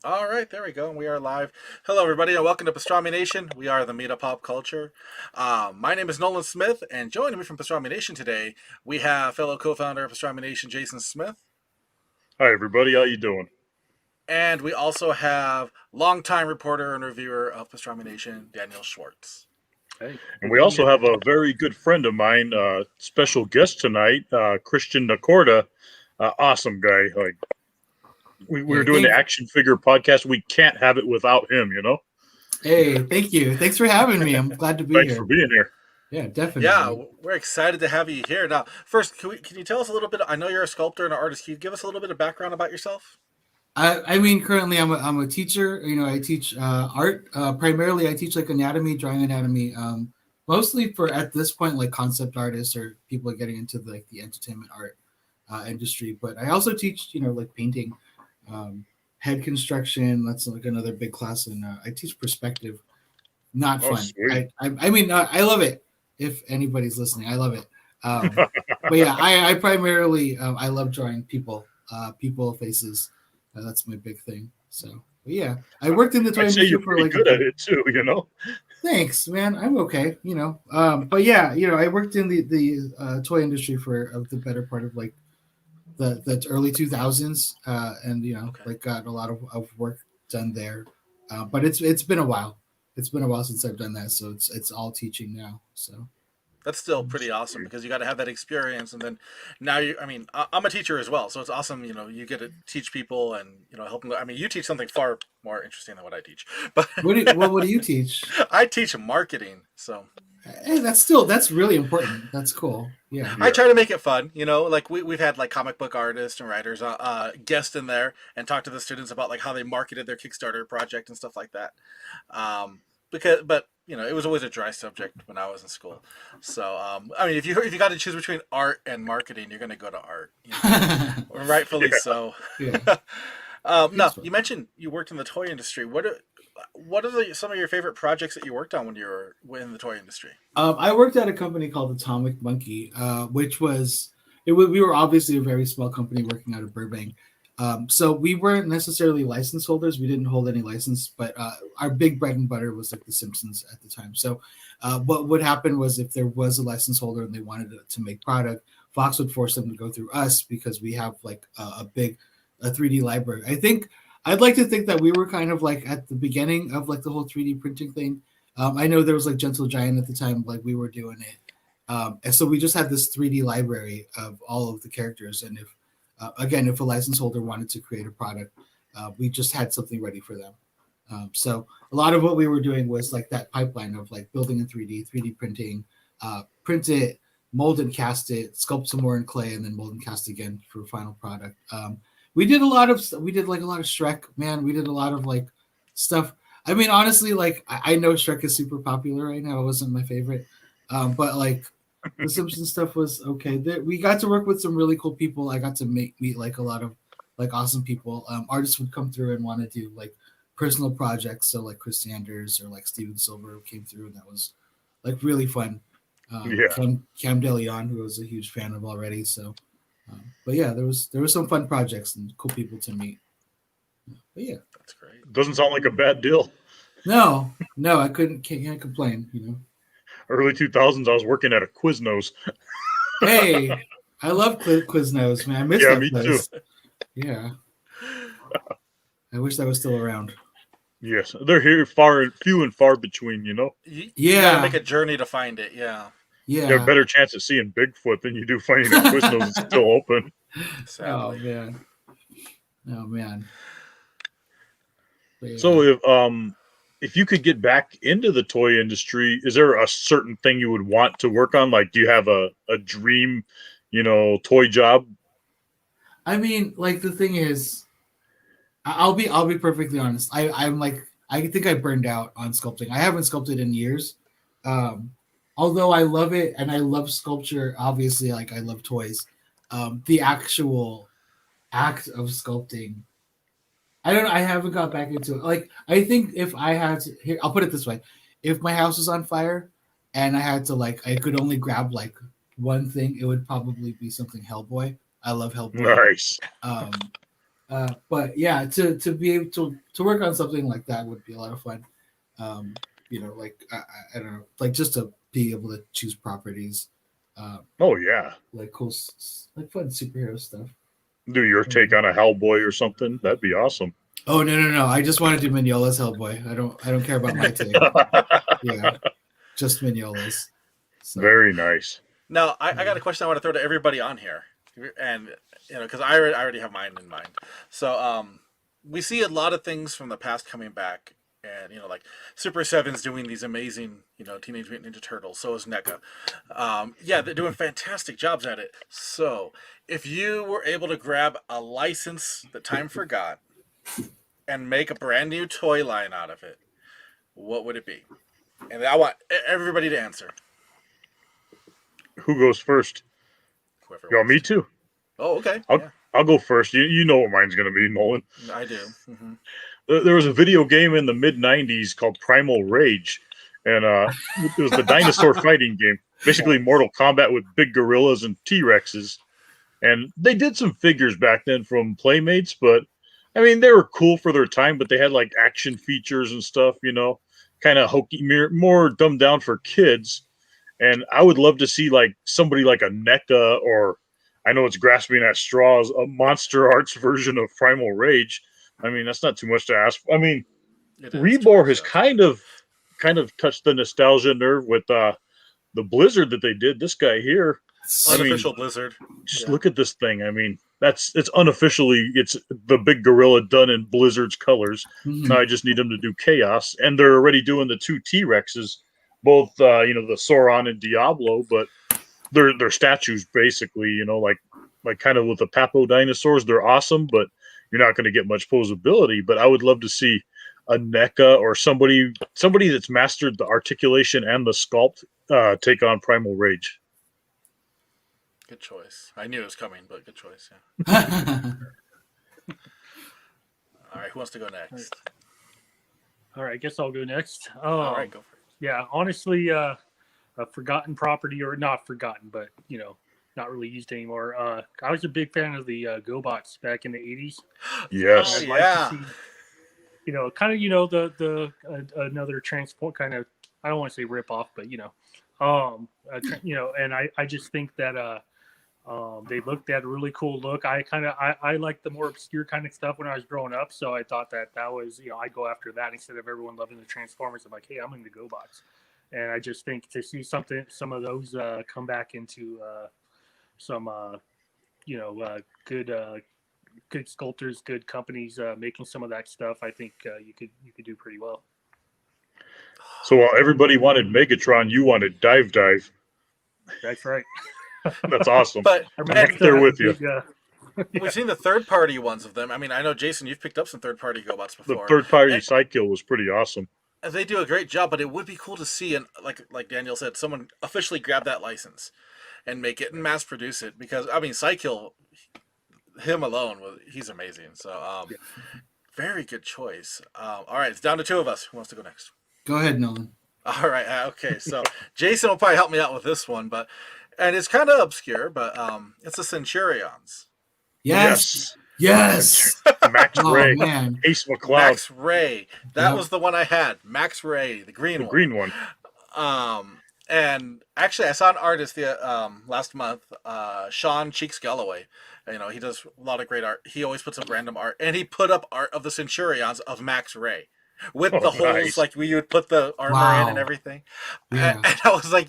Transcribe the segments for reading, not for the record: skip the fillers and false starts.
All right, there we go. We are live. Hello, everybody, and welcome to Pastrami Nation. We are the meat of pop culture. My name is Nolan Smith, and joining me from Pastrami Nation today, we have fellow co-founder of Pastrami Nation, Jason Smith, Hi, everybody. How you doing? and we also have longtime reporter and reviewer of Pastrami Nation, Daniel Schwartz. Hey, And good we to be also here. have a very good friend of mine, special guest tonight, Christian Nacorda. Awesome guy. Like we were Hey, doing the thank, action figure podcast. We can't have it without him. hey, thank you. Thanks for having me. I'm glad to be Thanks for here. being here. Yeah, Yeah, definitely. we're excited to have you here. Now, first, can you tell us a little bit? I know you're a sculptor and an artist. Can you give us a little bit of background about yourself? I mean, currently I'm a teacher. I teach art. Primarily, I teach like anatomy, drawing anatomy. Mostly for at this point like concept artists or people getting into like the entertainment art industry. But I also teach like painting, um, head construction. That's like another big class, and I teach perspective. Not Oh, fun. sweet. I mean, I love it. If anybody's listening, I love it. But yeah, I primarily I love drawing people, people faces. That's my big thing. So but yeah, I worked in the toy I'd say industry you're for pretty like a good at bit. it too. Thanks, man. I'm okay. But yeah, I worked in the toy industry for the better part of like the early 2000s, and Okay. like got a lot of work done there. But it's been a while. It's been a while since I've done that, so it's all teaching now. So That's still pretty awesome Sweet. because you got to have that experience, and then now you. I mean, I'm a teacher as well, so it's awesome. You get to teach people and help them. I mean, you teach something far more interesting than what I teach, but what do you teach? I teach marketing, so Hey, that's really important. That's cool. Yeah. I Yeah. try to make it fun. Like we've had like comic book artists and writers guest in there and talk to the students about like how they marketed their Kickstarter project and stuff like that. But it was always a dry subject when I was in school. So I mean, if you got to choose between art and marketing, you're going to go to art. Rightfully Yeah. so. Yeah. No, That's fun. you mentioned you worked in the toy industry. What are some of your favorite projects that you worked on when you were in the toy industry? I worked at a company called Atomic Monkey, which we were obviously a very small company working out of Burbank. So we weren't necessarily license holders. We didn't hold any license, but our big bread and butter was like The Simpsons at the time. So what would happen was if there was a license holder and they wanted to make product, Fox would force them to go through us because we have like a 3D library. I'd like to think that we were kind of like at the beginning of like the whole 3D printing thing. I know there was like Gentle Giant at the time, like we were doing it. And so we just had this 3D library of all of the characters. And if a license holder wanted to create a product, we just had something ready for them. So a lot of what we were doing was like that pipeline of like building in 3D printing, print it, mold and cast it, sculpt some more in clay, and then mold and cast again for a final product. We did like a lot of Shrek, man. We did a lot of like stuff. I mean, honestly, like I know Shrek is super popular right now. It wasn't my favorite, but like the Simpsons stuff was okay. We got to work with some really cool people. I got to meet like a lot of like awesome people. Artists would come through and want to do like personal projects. So like Chris Sanders or like Steven Silver came through, and that was like really fun. Yeah. Cam DeLeon, who I was a huge fan of already. So, but yeah, there was some fun projects and cool people to meet. But yeah, That's great. Doesn't sound like a bad deal. no, I can't complain. Early 2000s, I was working at a Quiznos. Hey, I love Quiznos, man. I miss Yeah, that me too. place. Yeah, I wish that was still around. Yes, they're here few and far between. You got to make Yeah, a journey to find it. Yeah, You have a yeah. better chance of seeing Bigfoot than you do finding a Quiznos that's still open. Oh sadly. man, oh man. But yeah. So if you could get back into the toy industry, is there a certain thing you would want to work on? Like, do you have a dream, toy job? I mean, like the thing is, I'll be perfectly honest. I'm like I think I burned out on sculpting. I haven't sculpted in years. Um, Although I love it and I love sculpture, obviously, like I love toys. The actual act of sculpting, I don't know. I haven't got back into it. Like I think if I had to, here, I'll put it this way: if my house was on fire and I had to like, I could only grab like one thing, it would probably be something Hellboy. I love Hellboy. Nice. Um, But yeah, to be able to work on something like that would be a lot of fun. Like I don't know, like just to be able to choose properties, Oh yeah. like cool, like fun superhero stuff. Do your take on a Hellboy or something? That'd be awesome. Oh no! I just want to do Mignola's Hellboy. I don't care about my take. Yeah, just Mignola's. So. Very nice. Now, I got a question I want to throw to everybody on here, and because I already have mine in mind. So, we see a lot of things from the past coming back, and like Super Seven's doing these amazing, Teenage Mutant Ninja Turtles. So is NECA. Yeah, they're doing fantastic jobs at it. So, if you were able to grab a license that time forgot and make a brand new toy line out of it, what would it be? And I want everybody to answer. Who goes first? Whoever You want me wants to? Oh, okay. I'll go first. You know what mine's going to be, Nolan. I do. Mm-hmm. There was a video game in the mid-'90s called Primal Rage, and it was the dinosaur fighting game. Basically Mortal Kombat with big gorillas and T-Rexes. And they did some figures back then from Playmates, but I mean, they were cool for their time, but they had like action features and stuff, kind of hokey, more dumbed down for kids. And I would love to see like somebody like a NECA, or I know it's grasping at straws, a Monster Arts version of Primal Rage. I mean, that's not too much to ask. I mean, Reborn has kind of touched the nostalgia nerve with the Blizzard that they did. This guy here, unofficial Blizzard. Just look at this thing. I mean, it's unofficially, it's the big gorilla done in Blizzard's colors. Mm-hmm. Now I just need them to do Chaos, and they're already doing the 2 T-Rexes, both the Sauron and Diablo, but they're statues basically. Like kind of with the Papo dinosaurs, they're awesome, but you're not going to get much posability. But I would love to see a NECA or somebody that's mastered the articulation and the sculpt take on Primal Rage. Good choice. I knew it was coming, but good choice. Yeah. All right, who wants to go next? All right, I guess I'll go next. All right, go for it. Yeah, honestly, a forgotten property, or not forgotten, but not really used anymore. I was a big fan of the GoBots back in the 80s. Yes. Oh, yeah. Like see, kind of the another transport kind of, I don't want to say rip off, but and I just think that they looked at a really cool look. I like the more obscure kind of stuff when I was growing up, so I thought that was I'd go after that instead of everyone loving the Transformers. I'm like, hey, I'm into GoBots, and I just think to see some of those come back into some good sculptors, good companies making some of that stuff, I think you could do pretty well. So while everybody wanted Megatron, you wanted Dive. That's right. That's awesome. But I'm right there with you. We've seen the third-party ones of them. I mean, I know, Jason, you've picked up some third-party GoBots before. The third-party Sidekill was pretty awesome. They do a great job, but it would be cool to see, and like Daniel said, someone officially grab that license and make it and mass produce it, because I mean, Sidekill, him alone, he's amazing. So, very good choice. All right, it's down to 2 of us. Who wants to go next? Go ahead, Nolan. All right, okay. So Jason will probably help me out with this one, and it's kind of obscure, but it's the Centurions. Yes. Max Ray, man. Ace McCloud. Max Ray. That was the one I had. Max Ray, the green one. And actually, I saw an artist last month, Sean Cheeks Galloway. He does a lot of great art. He always puts up random art, and he put up art of the Centurions of Max Ray with the holes, like we would put the armor in and everything. Yeah. And I was like,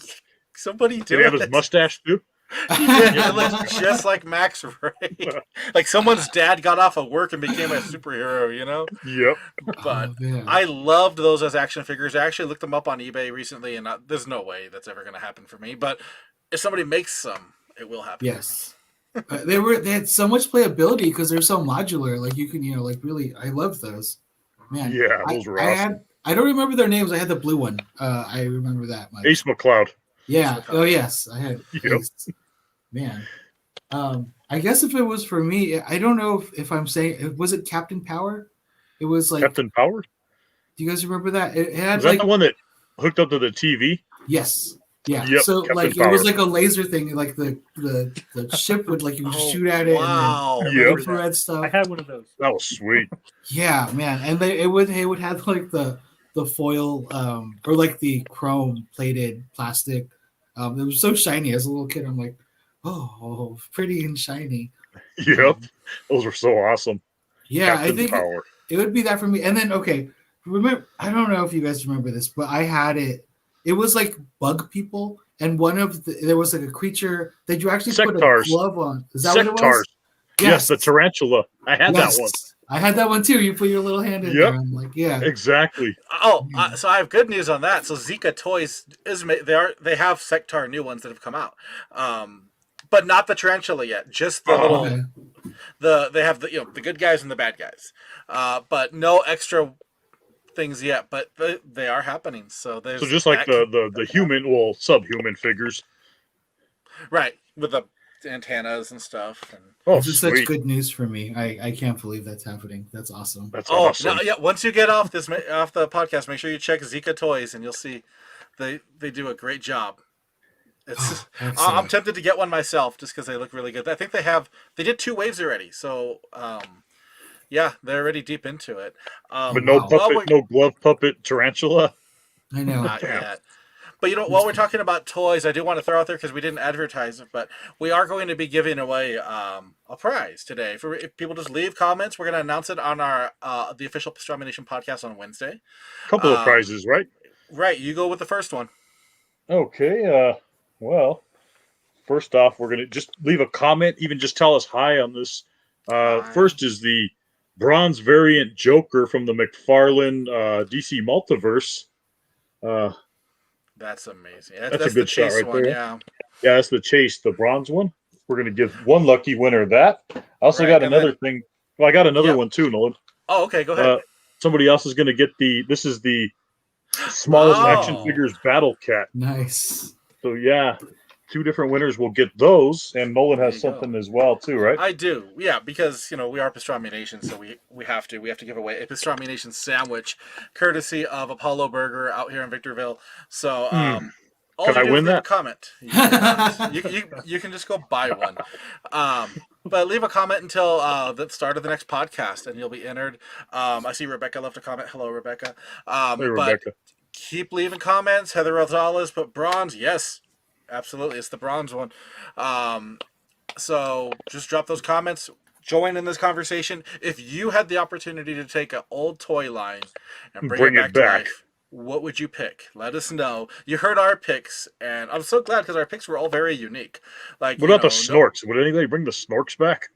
somebody do Did he have his mustache too? He did. It looks just like Max Ray. Like someone's dad got off of work and became a superhero, Yep. But I loved those as action figures. I actually looked them up on eBay recently, and there's no way that's ever going to happen for me. But if somebody makes some, it will happen. Yes. They had so much playability because they're so modular. Like you can, really, I love those. Man. Yeah, those were awesome. I don't remember their names. I had the blue one. I remember that much. Ace McCloud. Yeah. Oh yes, I had. Yep. Ace. Man. I guess if it was for me, I don't know if I'm saying, was it Captain Power? It was like Captain Power. Do you guys remember that? It had was that the one that hooked up to the TV? Yes. Yeah. Yep, So Captain like it was Power. like a laser thing, like the ship would like you would Oh, shoot at it wow. and Yep. then infrared I stuff. had one of those. That was sweet. Yeah, man. And it would have like the foil or like the chrome plated plastic. It was so shiny as a little kid. I'm like, oh, pretty and shiny. Yep, those were so awesome. Yeah, Captain I think Power. it would be that for me. And then okay, remember I don't know if you guys remember this, but I had it. It was like bug people, and there was like a creature that you actually put a Sectars. glove on. Is that what it Sectars. was? Yes, the tarantula. I had that one. I had that one too. You put your little hand in Yep. there. I'm like, yeah. Exactly. Oh, so I have good news on that. So Zika Toys they have Sectar new ones that have come out, but not the tarantula yet. Just the little Okay. they have the good guys and the bad guys, but no extra things yet. But they are happening. So there's So just like the human, well, subhuman figures. right with the antennas and stuff. And Oh, This is sweet. such good news for me. I can't believe that's happening. That's awesome. That's oh awesome. no, yeah. Once you get off the podcast, make sure you check Zika Toys, and you'll see they do a great job. It's I'm Excellent. tempted to get one myself just because they look really good. I think they did 2 waves already, so yeah, they're already deep into it. But no Wow. puppet, no glove puppet tarantula. I know. Not yet. But while we're talking about toys, I do want to throw out there because we didn't advertise it, but we are going to be giving away a prize today. If people just leave comments, we're going to announce it on our the official Pastrami Nation podcast on Wednesday. Couple of prizes, right? Right, you go with the first one. Okay. Well, first off, we're gonna just leave a comment. Even just tell us hi on this. Hi. First is the bronze variant Joker from the McFarlane DC Multiverse. That's amazing. That's a the good shot Chase right one, there. yeah. Yeah, that's the Chase, the bronze one. We're gonna give one lucky winner that. I also Right, got and another then- thing. Well, I got another Yep. one too, Nolan. Oh, okay, go ahead. Somebody else is gonna get this is the smallest action Oh. figures Battle Cat. Nice. So yeah, 2 different winners will get those, and Nolan There has you something as well too, right? I do, yeah, because we are Pastrami Nation, so we have to give away a Pastrami Nation sandwich, courtesy of Apollo Burger out here in Victorville. So, all Can you I do is win leave that? a comment. You cannot. you can just go buy one, but leave a comment until the start of the next podcast, and you'll be entered. I see Rebecca left a comment. Hello, Rebecca. Hey, But Rebecca. keep leaving comments. Heather Rosales put bronze. Yes, absolutely, it's the bronze one. So just drop those comments. Join in this conversation. If you had the opportunity to take an old toy line and bring it back to life, what would you pick? Let us know. You heard our picks, and I'm so glad because our picks were all very unique. Like, What about the Snorks? Would anybody bring the Snorks back?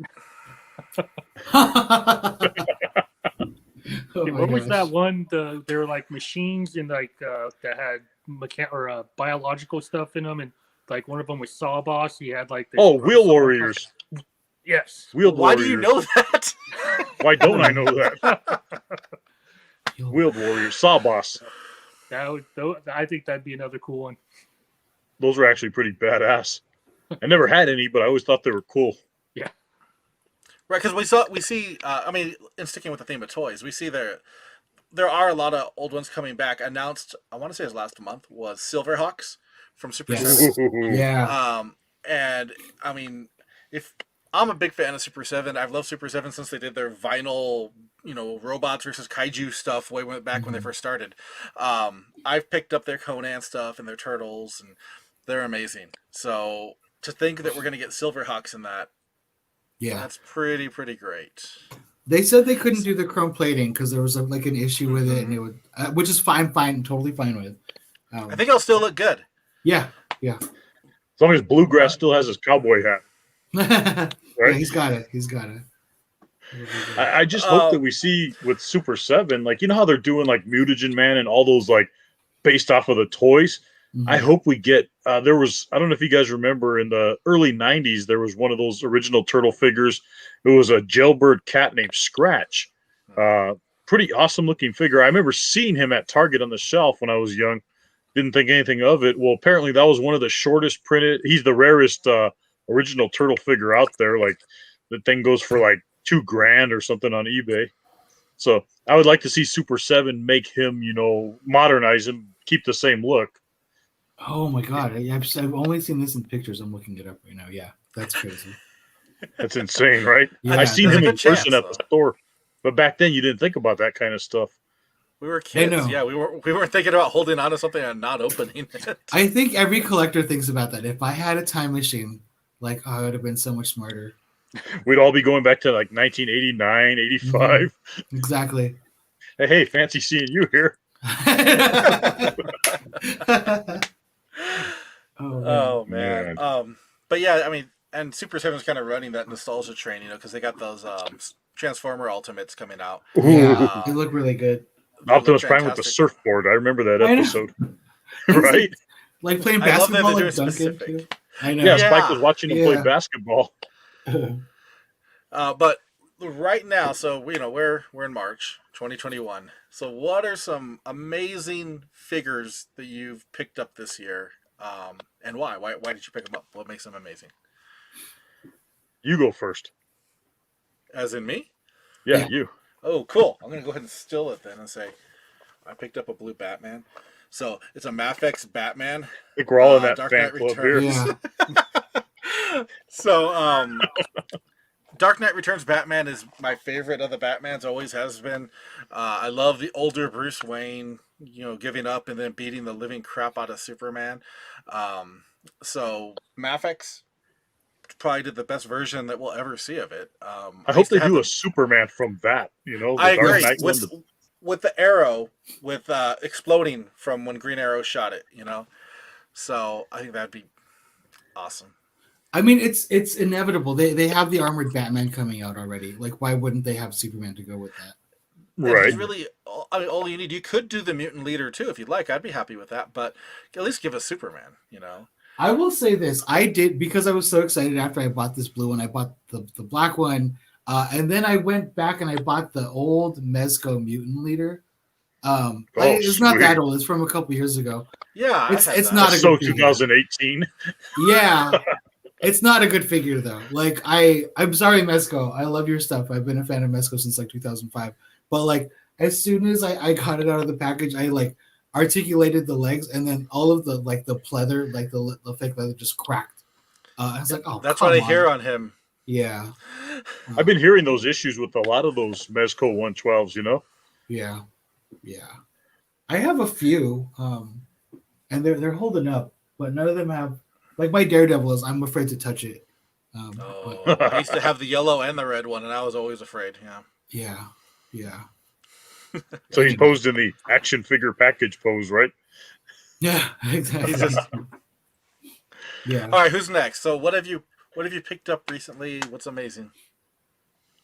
Oh my What was gosh. that one? They were like machines and like that had biological stuff in them, and like one of them was Sawboss. He had like Wheel Warriors. Yes. Wheeled Why Warriors. do you know that? Why don't I know that? Wheeled Warriors, Sawboss. I think that'd be another cool one. Those were actually pretty badass. I never had any, but I always thought they were cool. Right, because we see. I mean, in sticking with the theme of toys, we see there are a lot of old ones coming back. Announced, I want to say it was last month, was Silverhawks from Super Yes. 7. Yeah. And I mean, if I'm a big fan of Super 7, I've loved Super 7 since they did their vinyl, robots versus kaiju stuff way back when they first started. I've picked up their Conan stuff and their Turtles, and they're amazing. So to think that we're going to get Silverhawks in that, Yeah. that's pretty great. They said they couldn't do the chrome plating because there was like an issue with it, and it would, which is fine, totally fine with. I think it'll still look good. Yeah. As long as Bluegrass still has his cowboy hat. Yeah, Right? he's got it. I just hope that we see with Super 7, like, you know how they're doing like Mutagen Man and all those like based off of the toys? I hope we get there was, I don't know if you guys remember, in the early 90s there was one of those original turtle figures. It was a jailbird cat named Scratch. Pretty awesome looking figure. I remember seeing him at Target on the shelf when I was young. Didn't think anything of it. Well, apparently that was one of the shortest printed. He's the rarest original turtle figure out there. Like, the thing goes for like $2,000 or something on eBay. So I would like to see Super 7 make him, modernize him, keep the same look. Oh my god! I've only seen this in pictures. I'm looking it up right now. Yeah, that's crazy. That's insane, right? Yeah, I seen there's a him in good person chance, at the though. store, but back then you didn't think about that kind of stuff. We were I kids. know. Yeah, we weren't thinking about holding on to something and not opening it. I think every collector thinks about that. If I had a time machine, like I would have been so much smarter. We'd all be going back to like 1989, 85. Exactly. Hey, fancy seeing you here. Oh man. Oh man. But yeah, I mean, and Super 7's kind of running that nostalgia train, you know, because they got those Transformer Ultimates coming out. Yeah, they look really good. They look Optimus Prime with the fantastic. surfboard. I remember that I know. episode. Right? Like playing I love that basketball, they're like doing Duncan. specific. Too. I know. Yeah, Spike was watching him play Yeah. basketball. But right now, so you know, we're in March 2021. So what are some amazing figures that you've picked up this year, and why? Why did you pick them up? What makes them amazing? You go first. As in me? Yeah, Yeah. you. Oh, cool. I'm gonna go ahead and steal it then and say I picked up a blue Batman. So it's a Mafex Batman. I think we're all in that Dark fan Knight club here. Returns. Yeah. So Dark Knight Returns Batman is my favorite of the Batmans, always has been. I love the older Bruce Wayne, you know, giving up and then beating the living crap out of Superman. So Mafex probably did the best version that we'll ever see of it. I hope they do a Superman from that, you know, the I Dark agree Knight one. with the arrow with exploding from when Green Arrow shot it. You know, so I think that'd be awesome. I mean, it's inevitable. They have the armored Batman coming out already. Like, why wouldn't they have Superman to go with that? And Right. he's really, I mean, all you need. You could do the mutant leader too if you'd like. I'd be happy with that, but at least give us Superman. You know. I will say this: I did because I was so excited after I bought this blue one. I bought the black one, and then I went back and I bought the old Mezco mutant leader. It's not sweet. that old. It's from a couple years ago. Yeah, It's I had that. not a So good figure. 2018. Yeah, it's not a good figure though. Like I'm sorry, Mezco. I love your stuff. I've been a fan of Mezco since like 2005. But like as soon as I got it out of the package, I like articulated the legs, and then all of the like the pleather, like the fake leather, just cracked. I was like, oh, That's come what I on. hear on him. Yeah, I've been hearing those issues with a lot of those Mezco 112s, you know? yeah. I have a few, and they're holding up, but none of them have. Like my Daredevil is, I'm afraid to touch it. Oh, But I used to have the yellow and the red one, and I was always afraid. Yeah. yeah. So he posed in the action figure package pose, right? Yeah, exactly. He's just Yeah. all right. Who's next? So what have you picked up recently? What's amazing?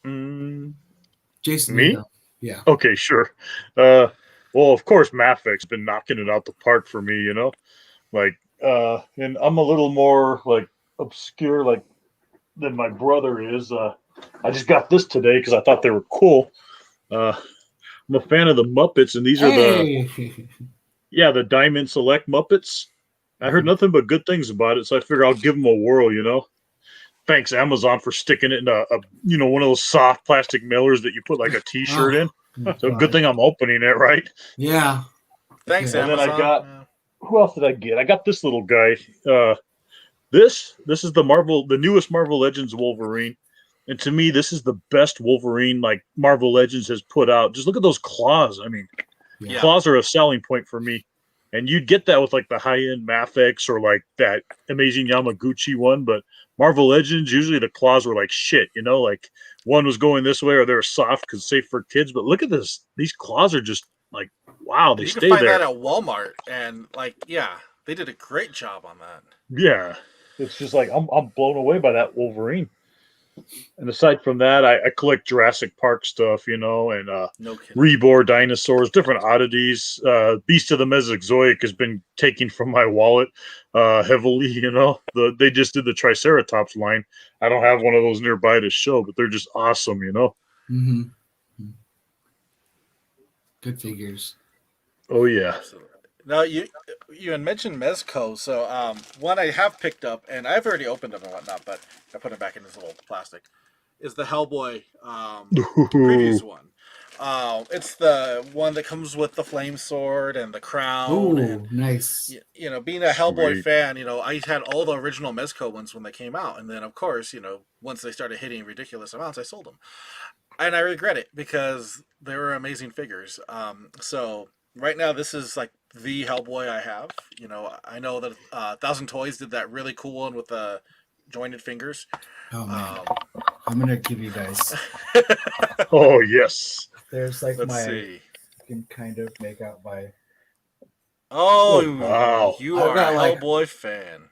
Jason. Me? Nico. Yeah. Okay, sure. Well, of course, Mafex been knocking it out the park for me, you know? Like, and I'm a little more, like, obscure, like, than my brother is. I just got this today because I thought they were cool. I'm a fan of the Muppets, and these are the Diamond Select Muppets. I heard nothing but good things about it, so I figure I'll give them a whirl, you know? Thanks, Amazon, for sticking it in a one of those soft plastic mailers that you put like a T-shirt in. So good thing I'm opening it, right? Yeah. Thanks, Yeah. And then I Amazon. got- Yeah. Who else did I get? I got this little guy. This is the newest Marvel Legends Wolverine. And to me, this is the best Wolverine like Marvel Legends has put out. Just look at those claws. I mean, Yeah. claws are a selling point for me. And you'd get that with like the high-end Mafex or like that amazing Yamaguchi one, but Marvel Legends, usually the claws were like shit, you know, like one was going this way or they were soft because safe for kids. But look at this. These claws are just like, wow, they You stay can find there. that at Walmart, and like, yeah, they did a great job on that. Yeah. It's just like, I'm blown away by that Wolverine. And aside from that, I collect Jurassic Park stuff, you know, and No kidding. Reborn dinosaurs, different oddities. Beast of the Mesozoic has been taken from my wallet heavily, you know. They just did the Triceratops line. I don't have one of those nearby to show, but they're just awesome, you know. Mm-hmm. Good figures. Oh yeah. Absolutely. Now you had mentioned Mezco, so one I have picked up, and I've already opened them and whatnot, but I put it back in this little plastic. Is the Hellboy previous one? It's the one that comes with the flame sword and the crown. And Ooh, nice. being a Hellboy Sweet. fan, I had all the original Mezco ones when they came out, and then of course, once they started hitting ridiculous amounts, I sold them, and I regret it because they were amazing figures. So right now, this is like the Hellboy I have. I know that Thousand Toys did that really cool one with the jointed fingers. Oh man, Um, I'm gonna give you guys. Oh yes. There's like let's my. see. You can kind of make out my. Oh, wow. you I've are a got, like- Hellboy fan.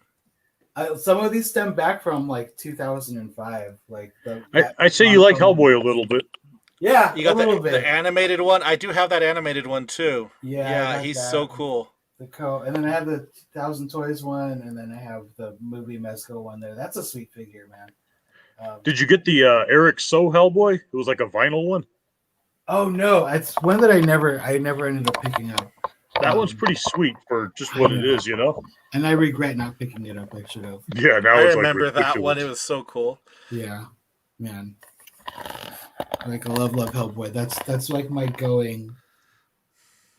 Some of these stem back from like 2005. Like I'd say you like Hellboy a little bit. Yeah, You got a little the bit. animated one. I do have that animated one too. Yeah, I Yeah, got he's that. so cool. And then I have the Thousand Toys one, and then I have the movie Mezco one there. That's a sweet figure, man. Did you get the Eric So Hellboy? It was like a vinyl one. Oh no, it's one that I never ended up picking up. That one's pretty sweet for just what it is, And I regret not picking it up. I should have. Yeah, now I it's remember like that one. ridiculous. It was so cool. Yeah, man. Like I love Hellboy. That's like my going.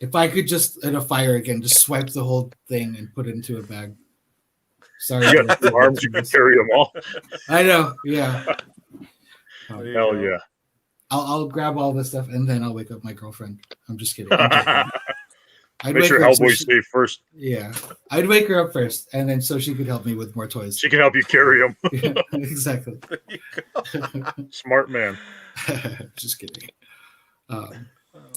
If I could just in a fire again, just swipe the whole thing and put it into a bag. Sorry, You got two arms, you can carry them all. I know. Yeah. There you Hell go. yeah. I'll grab all this stuff and then I'll wake up my girlfriend. I'm just kidding. I'm joking. I'd Make wake sure her up so Hellboy's she- safe first. Yeah, I'd wake her up first, and then so she could help me with more toys. She can help you carry them. Yeah, exactly. There you go. Smart man. Just kidding.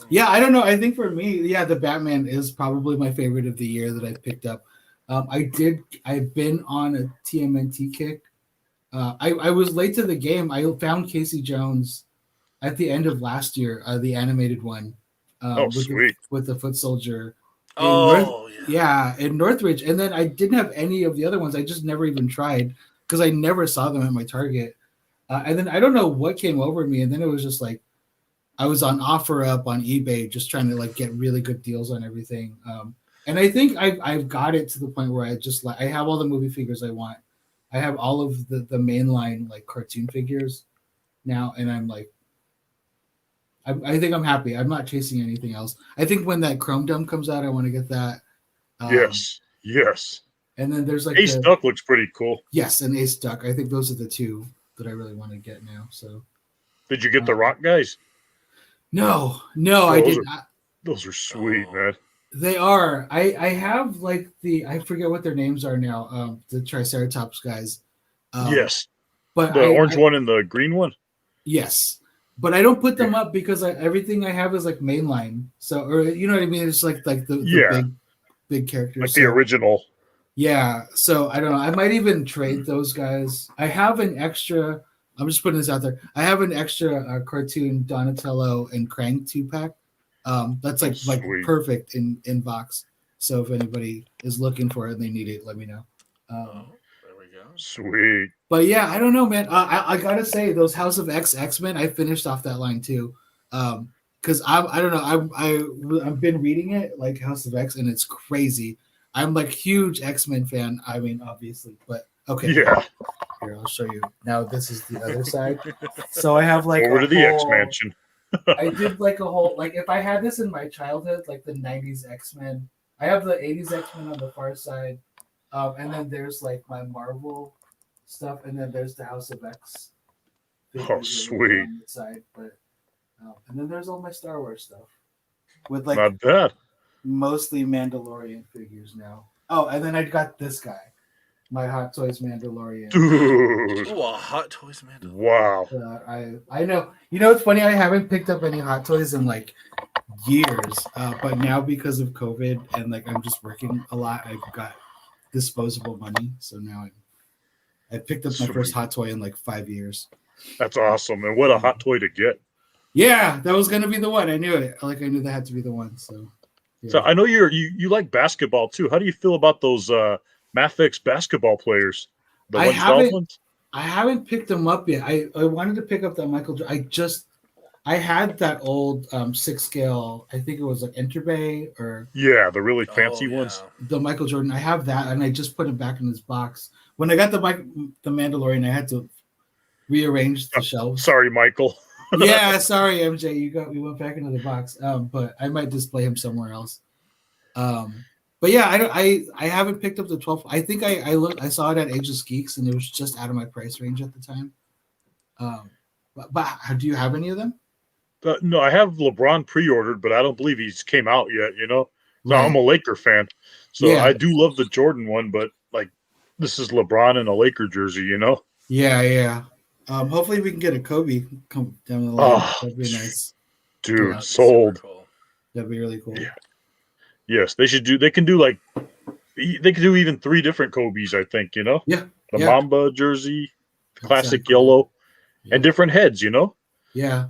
Yeah, I don't know. I think for me, yeah, the Batman is probably my favorite of the year that I picked up. I've been on a TMNT kick. I was late to the game. I found Casey Jones at the end of last year, the animated one. Sweet. With the Foot Soldier. Oh, yeah. Yeah, in Northridge. And then I didn't have any of the other ones. I just never even tried because I never saw them at my Target. And then I don't know what came over me. And then it was just like I was on OfferUp on eBay just trying to like get really good deals on everything. And I think I've got it to the point where I have all the movie figures I want. I have all of the mainline like cartoon figures now, and I'm like, I think I'm happy. I'm not chasing anything else. I think when that Chrome Dome comes out, I want to get that. Yes. And then there's like Ace Duck looks pretty cool. Yes, and Ace Duck. I think those are the two that I really want to get now. So Did you get the Rock guys? no, I Those did are- not. Those are sweet, man. They are. I have like I forget what their names are now. The Triceratops guys. Yes. But The orange one and the green one? Yes, but I don't put them up because everything I have is like mainline. So, or you know what I mean? It's like the big characters. Like the original. Yeah. So I don't know. I might even trade those guys. I have an extra. I'm just putting this out there. I have an extra cartoon Donatello and Krang 2-pack. That's like Sweet. perfect in box. So if anybody is looking for it and they need it, let me know. There we go. Sweet. But yeah, I don't know, man. I gotta say those House of X-Men, I finished off that line too. Because I don't know. I've been reading it like House of X, and it's crazy. I'm like huge X-Men fan. I mean, obviously, but okay. Yeah. Here, I'll show you. Now this is the other side. So I have like Over to the X whole- Mansion. I did like a whole like if I had this in my childhood, like the '90s X-Men. I have the '80s X-Men on the far side, and then there's like my Marvel stuff, and then there's the House of X. figures Sweet. on the side, but and then there's all my Star Wars stuff with like Not bad. mostly Mandalorian figures now. Oh, and then I got this guy, my Hot Toys Mandalorian. Dude. Ooh, a Hot Toys man. Wow. I know. You know, it's funny. I haven't picked up any Hot Toys in like years, but now because of COVID and like I'm just working a lot, I've got disposable money. So now I picked up my first Sweet. Hot Toy in like 5 years. That's awesome. And what a hot toy to get. Yeah, that was gonna be the one. I knew it. Like I knew that had to be the one. So. Yeah. So I know you like basketball too. How do you feel about those Mafex basketball players? The I ones haven't- Dolphins? I haven't picked them up yet. I wanted to pick up that Michael. I had that old 6 scale. I think it was like Enterbay or Yeah, the really fancy ones. the Michael Jordan. I have that, and I just put it back in his box. When I got the Mandalorian, I had to rearrange the shelves. Sorry, Michael. Yeah, sorry, MJ, we went back into the box. But I might display him somewhere else. But yeah, I haven't picked up the 12. I think I saw it at Ageless Geeks and it was just out of my price range at the time. But do you have any of them? No, I have LeBron pre-ordered, but I don't believe he's came out yet. So I'm a Laker fan, so Yeah. I do love the Jordan one, but like this is LeBron in a Laker jersey. Yeah. Hopefully we can get a Kobe come down the line. Oh, That'd be nice. dude, That'd be sold. super cool. That'd be really cool. Yeah. Yes, they should do. They can do even 3 different Kobe's. I think. Yeah. The Yeah. Mamba jersey, classic Exactly. yellow, Yeah. and different heads. Yeah.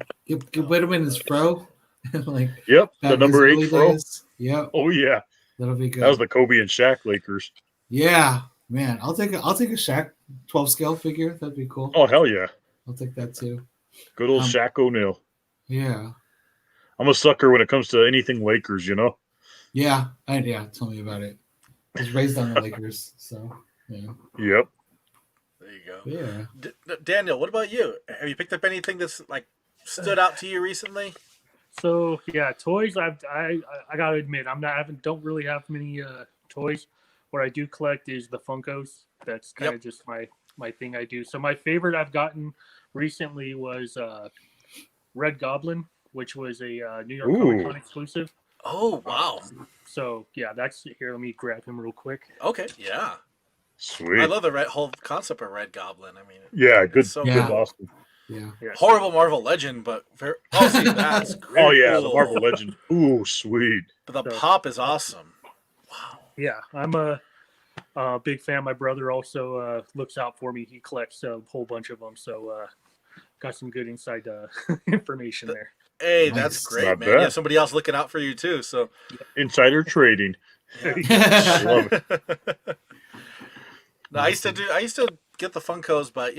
Put him in his fro. Like Yep, back the in number his 8 early fro. days. Yep. Oh yeah, That'll be good. that was the Kobe and Shaq Lakers. Yeah, man. I'll take a Shaq 12 scale figure. That'd be cool. Oh hell yeah, I'll take that too. good old Um, Shaq O'Neal. Yeah. I'm a sucker when it comes to anything Lakers. Yeah. Tell me about it. I was raised on the Lakers, so yeah. Yep. There you go. Yeah. Daniel, what about you? Have you picked up anything that's like stood out to you recently? So yeah, toys. I gotta admit, don't really have many toys. What I do collect is the Funkos. That's kind of just my thing I do. So my favorite I've gotten recently was Red Goblin, which was a New York Comic Con exclusive. Oh wow. So yeah, that's here. Let me grab him real quick. Okay, yeah. Sweet. I love the whole concept of Red Goblin. I mean, Yeah, good. so Good. Yeah. Awesome. Yeah. Yeah. horrible Marvel Legend, but see, that's great. Oh yeah, the Marvel Legend. Ooh, sweet. But the So- pop is awesome. Wow. Yeah, I'm a big fan. My brother also looks out for me. He collects a whole bunch of them, so got some good inside information there. Hey, Nice. that's great, Not man. You bad. have somebody else looking out for you too. So Insider trading. Love it. no, I used to get the Funkos, but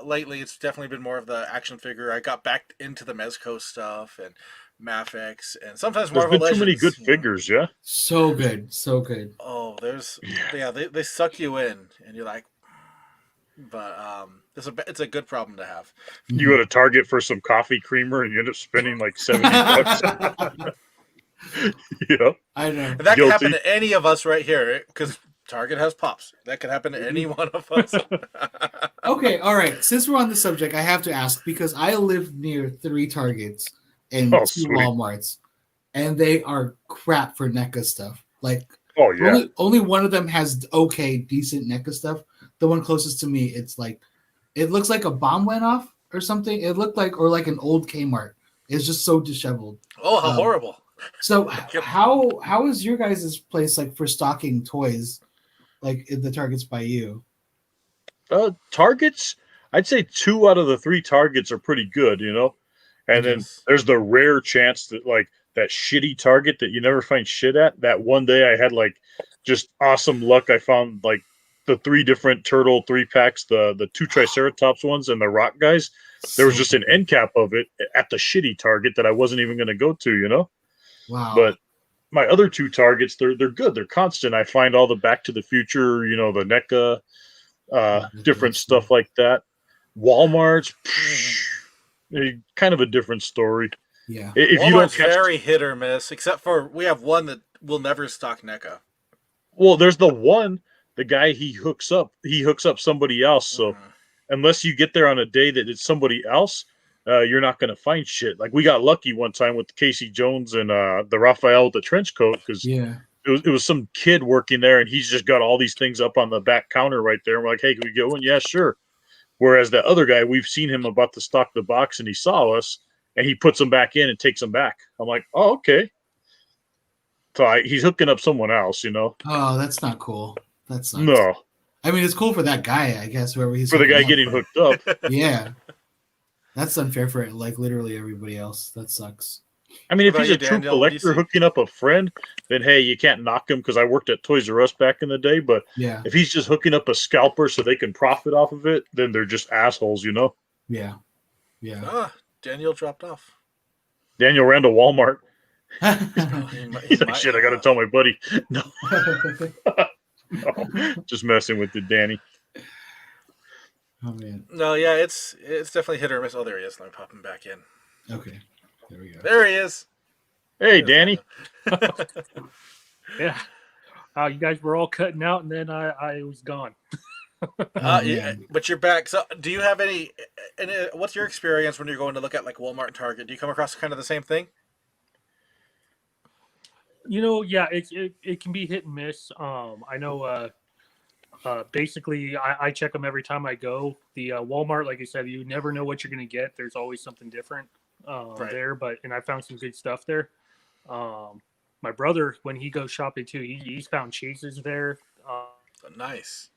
lately it's definitely been more of the action figure. I got back into the Mezco stuff and Mafex, and sometimes There's Marvel been too many Legends, good figures. Yeah. So good. So good. Oh, they suck you in, and you're like, but it's a good problem to have. You go to Target for some coffee creamer and you end up spending like $70. Yep. I know. And that can happen Guilty. to any of us right here, because Target has pops. That could happen to any one of us. Okay, all right. Since we're on the subject, I have to ask because I live near 3 Targets and Oh, 2 sweet. Walmarts, and they are crap for NECA stuff. Like Oh yeah. only one of them has decent NECA stuff. The one closest to me, it looks like a bomb went off or something. It looked like an old Kmart. It's just so disheveled. Oh, how horrible! So how is your guys' place like for stocking toys, like in the Targets by you? Targets, I'd say 2 out of the 3 Targets are pretty good, And then Yes. there's the rare chance that like that shitty Target that you never find shit at. That one day I had like just awesome luck. I found like the 3 different turtle 3-packs, the 2 Triceratops ones and the rock guys. There was just an end cap of it at the shitty Target that I wasn't even going to go to, Wow. But my other 2 Targets, they're good. They're constant. I find all the Back to the Future, the NECA, different stuff like that. Walmart's, kind of a different story. yeah. If you don't Walmart's catch, very hit or miss, except for we have one that will never stock NECA. well, there's the one, the guy he hooks up somebody else. So Mhm. unless you get there on a day that it's somebody else, you're not going to find shit. Like we got lucky one time with Casey Jones and the Raphael with the trench coat because Yeah. it was some kid working there and he's just got all these things up on the back counter right there. And we're like, hey, can we get one? Yeah, sure. Whereas that other guy, we've seen him about to stock the box and he saw us and he puts them back in and takes them back. I'm like, oh, okay. So he's hooking up someone else, Oh, that's not cool. That sucks. No, I mean, it's cool for that guy, I guess, whoever he's for the guy hooking getting up, hooked up. but yeah. That's unfair for like literally everybody else. That sucks. I mean, if What he's a about you, true Daniel? What do you collector see? hooking up a friend, then hey, you can't knock him because I worked at Toys R Us back in the day. But Yeah. if he's just hooking up a scalper so they can profit off of it, then they're just assholes, Yeah. Yeah. Ah, Daniel dropped off. Daniel ran to Walmart. Oh, He's like, shit, I got to tell my buddy. No, no, just messing with you, Danny. Oh man. No, yeah, it's definitely hit or miss. Oh, there he is. Let me pop him back in. Okay, there we go. There he is. Hey, There's Danny. Yeah. You guys were all cutting out, and then I was gone. Oh, Yeah, man. but you're back. So, do you have any? What's your experience when you're going to look at like Walmart and Target? Do you come across kind of the same thing? Yeah, it can be hit and miss. I know. Basically, I check them every time I go. The Walmart, like I said, you never know what you're going to get. There's always something different Right. there. And I found some good stuff there. My brother, when he goes shopping too, he's found chases there. Nice.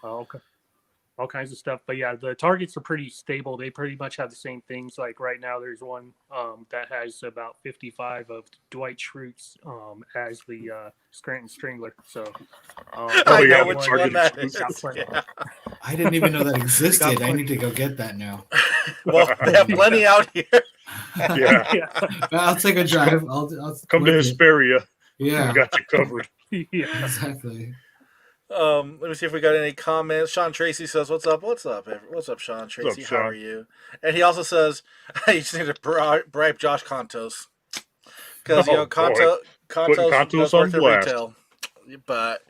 Okay. All kinds of stuff. But yeah, the targets are pretty stable. They pretty much have the same things. Like right now, there's one that has about 55 of Dwight Schrute's as the Scranton Strangler. So, I yeah, know the which Target one that exclusive. is. Yeah. I didn't even know that existed. I need to go get that now. Well, they have plenty out here. Yeah. yeah. I'll take a drive. I'll Come to work it. Hesperia. Yeah, We got you covered. yeah. exactly. Let me see if we got any comments. Sean Tracy says, "What's up? What's up? What's up, Sean Tracy? How are Sean? you?" And he also says, "You just need to bribe Josh Contos because Oh, boy. Contos Putting Contos does on work at blast. retail, but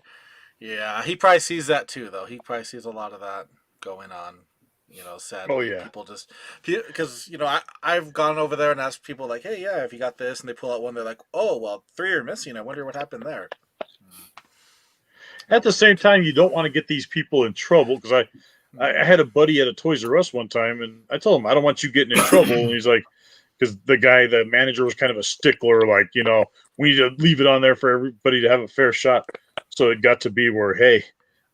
yeah, he probably sees that too, though. He probably sees a lot of that going on. Sadly, Oh, yeah. people just because I've gone over there and asked people like, "Hey, yeah, if you got this," and they pull out one, they're like, "Oh, well, 3 are missing. I wonder what happened there." At the same time, you don't want to get these people in trouble because I had a buddy at a Toys R Us one time, and I told him I don't want you getting in trouble, and he's like, because the manager was kind of a stickler, like we need to leave it on there for everybody to have a fair shot. So it got to be where, hey,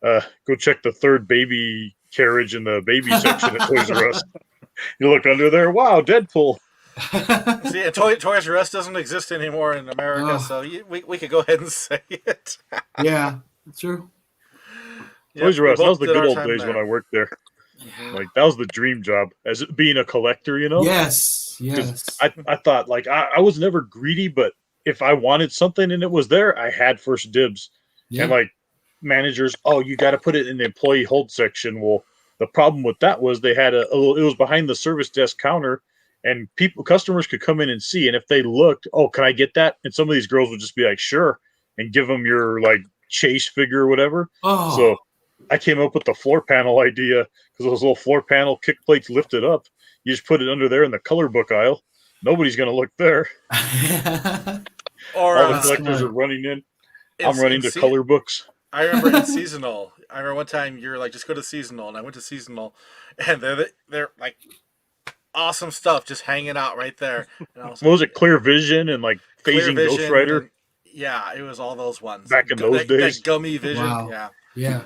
go check the third baby carriage in the baby section at Toys R Us. You look under there, wow, Deadpool. See, and Toys R Us doesn't exist anymore in America, Oh. so we could go ahead and say it. Yeah, true. Toys R we Us, that both was the did good our old time days there. when I worked there. Mhm. Like that was the dream job, as it being a collector, Yes, yes. I thought like I was never greedy, but if I wanted something and it was there, I had first dibs. Yeah. And like managers, oh, you got to put it in the employee hold section. Well, the problem with that was they had it was behind the service desk counter, and customers could come in and see. And if they looked, oh, can I get that? And some of these girls would just be like, sure, and give them your like chase figure or whatever. Oh, So I came up with the floor panel idea because those little floor panel kick plates lifted up. You just put it under there in the color book aisle. Nobody's going to look there. Or All the That's collectors smart. are running in. in- I'm running in to se- color books. I remember in seasonal. I remember one time you're like, just go to seasonal, and I went to seasonal, and they're like awesome stuff just hanging out right there. And I was What was it? Clear Vision and like Clear Phasing Ghost Vision, Rider and- yeah, it was all those ones back in those days. That gummy vision. Wow. Yeah, yeah.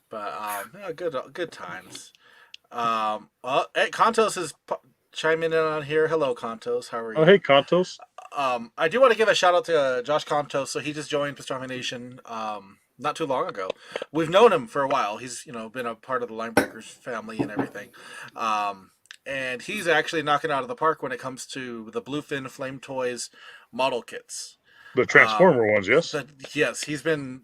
but yeah, good times. Well, hey, Contos is chiming in on here. Hello, Contos. How are you? Oh, hey, Contos. I do want to give a shout out to Josh Contos. So he just joined Pastrami Nation not too long ago. We've known him for a while. He's been a part of the Linebreakers family and everything. And he's actually knocking out of the park when it comes to the Bluefin Flame Toys model kits. The Transformer ones, yes? Yes, he's been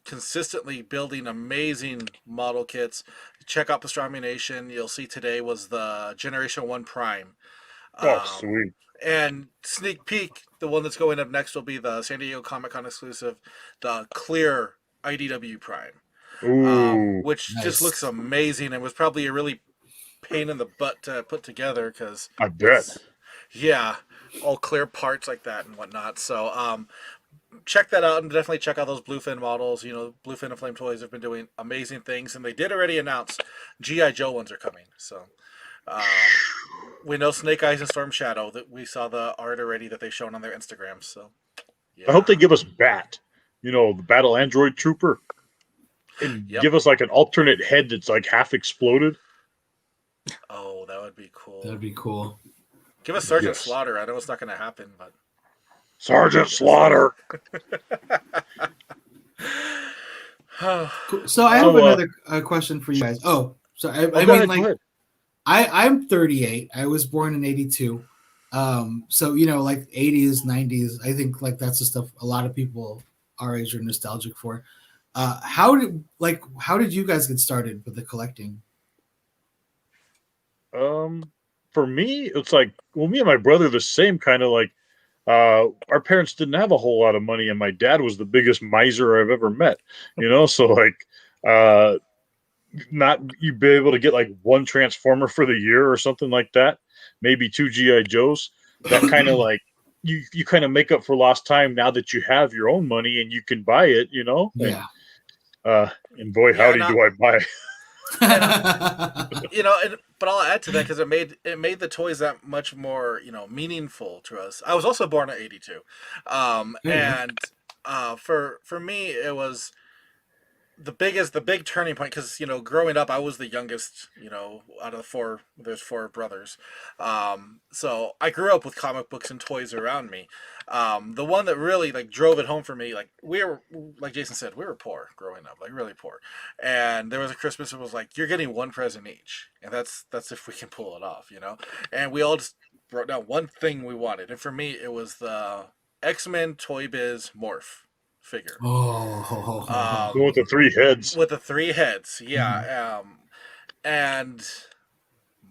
consistently building amazing model kits. Check out Pastrami Nation. You'll see today was the Generation 1 Prime. Oh, sweet. And sneak peek, the one that's going up next will be the San Diego Comic-Con exclusive, the clear IDW Prime. Ooh. Which Nice. just looks amazing and was probably a really pain in the butt to put together because I bet. yeah, all clear parts like that and whatnot. So check that out and definitely check out those Bluefin models. Bluefin and Flame Toys have been doing amazing things, and they did already announce G.I. Joe ones are coming. So we know Snake Eyes and Storm Shadow, that we saw the art already that they've shown on their Instagram. So yeah. I hope they give us Bat, the Battle Android Trooper, and Yep. give us like an alternate head that's like half exploded. Oh, that would be cool. That'd be cool. Give us Sergeant Yes. Slaughter. I know it's not going to happen, but Sergeant Slaughter. Cool. So I have another question for you guys. Oh, so I Go mean, ahead, like, go ahead. I'm 38. I was born in 82. So like 80s, 90s. I think like that's the stuff a lot of people our age are nostalgic for. How did you guys get started with the collecting? for me, it's like, well, me and my brother the same kind of like. Our parents didn't have a whole lot of money, and my dad was the biggest miser I've ever met. So like, not you'd be able to get like one Transformer for the year or something like that, maybe two GI Joes. That kind of like you kind of make up for lost time now that you have your own money and you can buy it. Yeah. And boy, Yeah, howdy, do I buy it. But I'll add to that because it made the toys that much more meaningful to us. I was also born in '82, and for me it was the big turning point because growing up I was the youngest out of the four. There's four brothers, so I grew up with comic books and toys around me. The one that really like drove it home for me, like we were, like Jason said, we were poor growing up, like really poor, and there was a Christmas that was like you're getting one present each, and that's if we can pull it off, and we all just wrote down one thing we wanted, and for me it was the X-Men Toy Biz Morph figure. Oh, With the three heads. With the three heads, yeah. And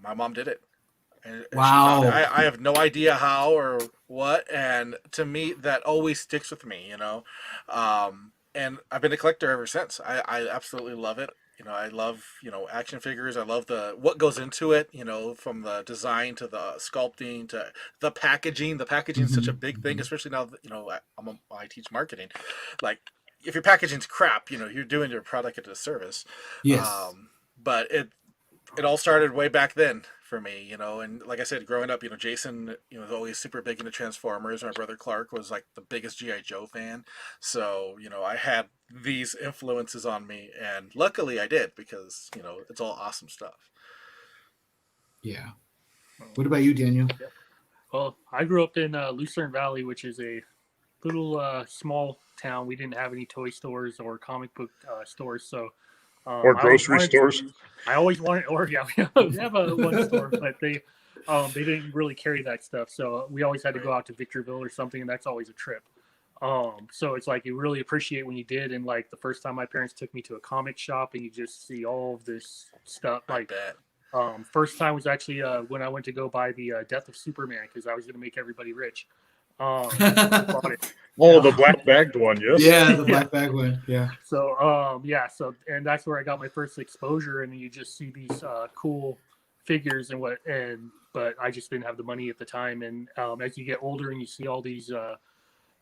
my mom did it. And wow. I have no idea how or what, and to me that always sticks with me, and I've been a collector ever since. I absolutely love it. I love action figures. I love what goes into it. From the design to the sculpting to the packaging. The packaging is such a big thing, especially now that I teach marketing. Like if your packaging's crap, you're doing your product a disservice. Yes. But it all started way back then for me, and like I said, growing up, Jason, was always super big into Transformers. My brother Clark was like the biggest G.I. Joe fan. So, I had these influences on me, and luckily I did because, it's all awesome stuff. Yeah. What about you, Daniel? Well, I grew up in Lucerne Valley, which is a little small town. We didn't have any toy stores or comic book stores, so or grocery stores. I always wanted, or yeah, we have a one store, but they didn't really carry that stuff. So we always had to go out to Victorville or something, and that's always a trip. So it's like you really appreciate when you did. And like the first time my parents took me to a comic shop, and you just see all of this stuff like that. First time was actually when I went to go buy the Death of Superman because I was going to make everybody rich. Bought it. Oh, the black bagged one, yes. Yeah, the black bag one. Yeah. So and that's where I got my first exposure, and you just see these cool figures but I just didn't have the money at the time. And as you get older and you see all these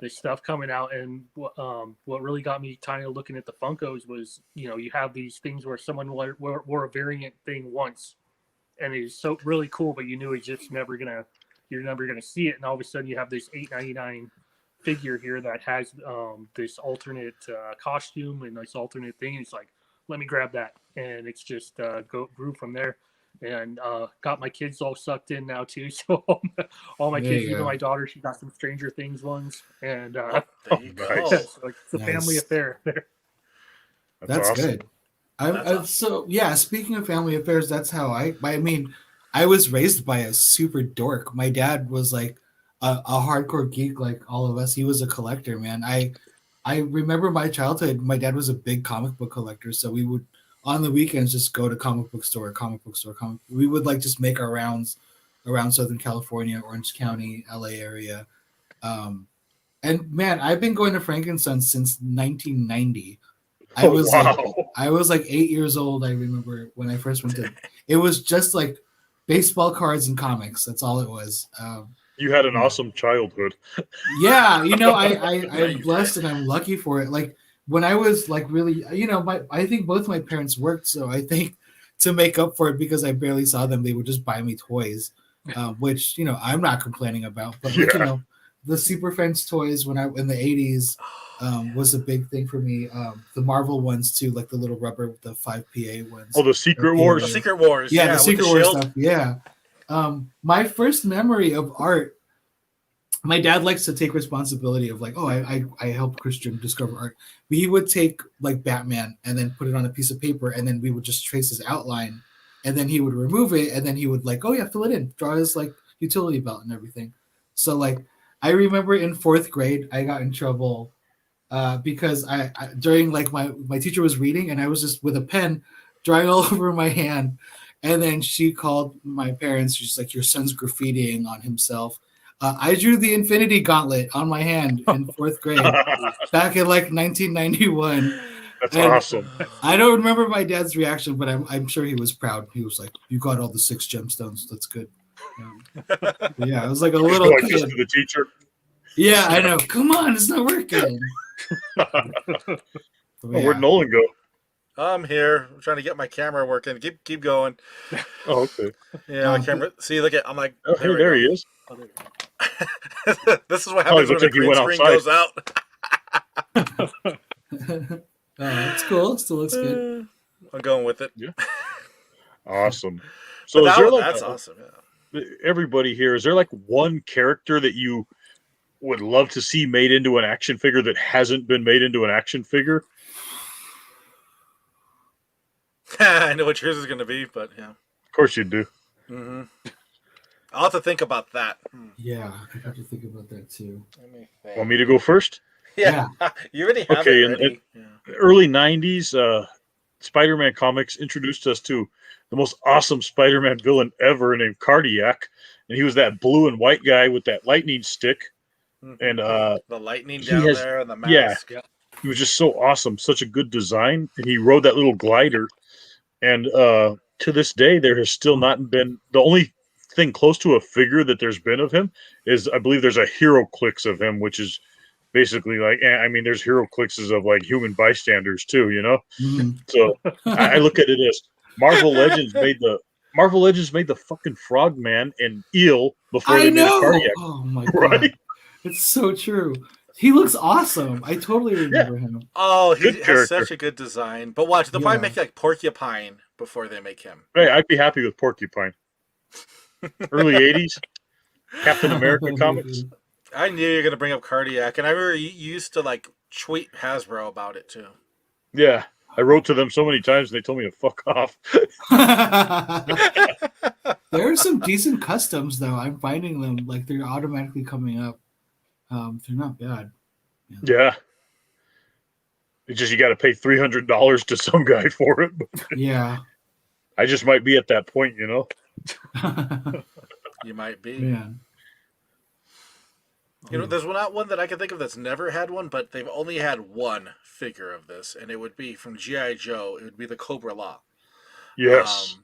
this stuff coming out, and what really got me kind of looking at the Funkos was you have these things where someone wore a variant thing once, and it's so really cool, but you knew it's just you're never gonna see it, and all of a sudden you have this $8.99 figure here that has this alternate costume and this alternate thing. And it's like, let me grab that, and it's just grew from there, and got my kids all sucked in now too. So all my kids, even my daughter, she got some Stranger Things ones, and there you go. So it's a family affair there. That's awesome. Good. So yeah, speaking of family affairs, that's how I was raised by a super dork. My dad was like a hardcore geek like all of us. He was a collector, man. I remember my childhood. My dad was a big comic book collector, so we would on the weekends just go to comic book store. We would like just make our rounds around Southern California, Orange County, LA area. And man, I've been going to Frankenstein's since 1990. I was like 8 years old. I remember when I first went to. It was just like baseball cards and comics. That's all it was. You had an awesome childhood. Yeah, I'm blessed and I'm lucky for it. Like when I was like really, I think both my parents worked, so I think to make up for it because I barely saw them, they would just buy me toys, which I'm not complaining about. But like, the Super Friends toys when I in the 80s was a big thing for me. The Marvel ones too, like the little rubber with the 5PA ones. Oh, the Secret Wars. The Secret Wars. Yeah, the Secret Wars stuff. Yeah. My first memory of art, my dad likes to take responsibility of like, I helped Christian discover art. He would take like Batman and then put it on a piece of paper, and then we would just trace his outline, and then he would remove it, and then he would like, fill it in, draw his like utility belt and everything. So like, I remember in 4th grade, I got in trouble because I during like my teacher was reading, and I was just with a pen drawing all over my hand. And then she called my parents. She's like, "Your son's graffitiing on himself." I drew the Infinity Gauntlet on my hand in 4th grade back in like 1991. That's And awesome. I don't remember my dad's reaction, but I'm sure he was proud. He was like, "You got all the 6 gemstones. That's good." Yeah, I was like a little Like kid. just to the teacher. Yeah, I know. Come on, it's not working. Oh, where'd Nolan go? I'm here. I'm trying to get my camera working. Keep going. Oh, okay. Yeah, my camera. See, look at. I'm like. Oh, hey, there he is. This is what Oh, he happens when looks the like he green went screen outside. goes out. It's cool. It still looks good. I'm going with it. Yeah. Awesome. So But is there like that's awesome. Yeah. everybody here? Is there like one character that you would love to see made into an action figure that hasn't been made into an action figure? I know what yours is going to be, but yeah. Of course you do. Mm-hmm. I'll have to think about that. Yeah, I have to think about that too. Let me think. Want me to go first? Yeah, you already have Okay, it ready. Early 90s, Spider-Man comics introduced us to the most awesome Spider-Man villain ever named Cardiac. And he was that blue and white guy with that lightning stick. And the lightning down there and the mask. Yeah, he was just so awesome. Such a good design. And he rode that little glider. And to this day, there has still not been... The only thing close to a figure that there's been of him is, I believe there's a Hero Clicks of him, which is basically like... I mean, there's Hero Clickses of like human bystanders too, you know? So I look at it as Marvel Legends made the fucking Frogman and Eel before they made Cardiac. Oh my god. Right? It's so true. He looks awesome. I totally remember him. Oh, he has such a good design. But watch, they'll probably make like Porcupine before they make him. Hey, I'd be happy with Porcupine. Early 80s, Captain America comics. I knew you were going to bring up Cardiac, and I remember you used to like tweet Hasbro about it too. Yeah, I wrote to them so many times, and they told me to fuck off. There are some decent customs, though. I'm finding them like they're automatically coming up. They're not bad. Yeah. It's just you got to pay $300 to some guy for it. Yeah. I just might be at that point, you know. You might be. Man. You know, there's not one that I can think of that's never had one, but they've only had one figure of this, and it would be from G.I. Joe. It would be the Cobra Law. Yes.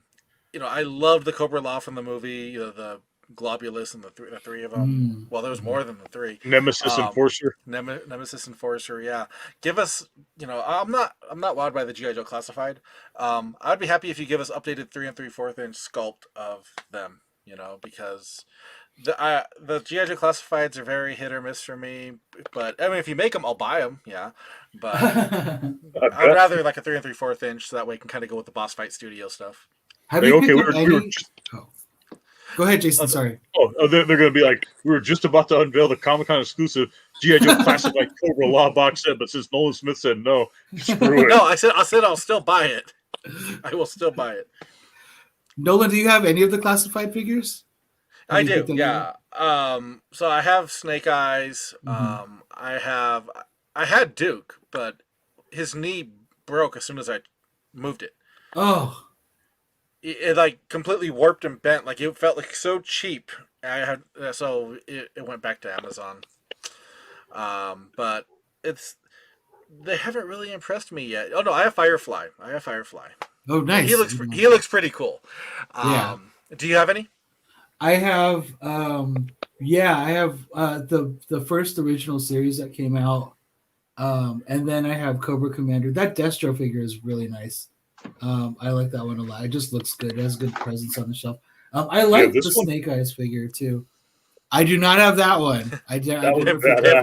You know, I loved the Cobra Law from the movie, you know, the Globulus and the three of them. Well, there was more than the three. Nemesis Enforcer. Nemesis Enforcer, yeah. Give us, you know, I'm not wowed by the G.I. Joe Classified. I'd be happy if you give us updated 3 3/4 inch sculpt of them, you know, because the G.I. Joe Classifieds are very hit or miss for me. But I mean, if you make them, I'll buy them, yeah. But I'd rather like a 3 3/4 inch, so that way I can kind of go with the Boss Fight Studio stuff. Have you picked up any... Go ahead, Jason. Sorry. They're going to be like, we were just about to unveil the Comic-Con exclusive G.I. Joe Classified Cobra Law box set, but since Nolan Smith said no, screw it. No, I said I'll still buy it. I will still buy it. Nolan, do you have any of the classified figures? I do, yeah. So I have Snake Eyes. I had Duke, but his knee broke as soon as I moved it. Oh. It like completely warped and bent. Like it felt like so cheap. So it went back to Amazon. But they haven't really impressed me yet. Oh no, I have Firefly. Oh, nice. He looks pretty cool. Yeah. Do you have any? I have I have the first original series that came out. And then I have Cobra Commander. That Destro figure is really nice. I like that one a lot. It just looks good. It has good presence on the shelf. I like the Snake Eyes figure too. I do not have that one. I have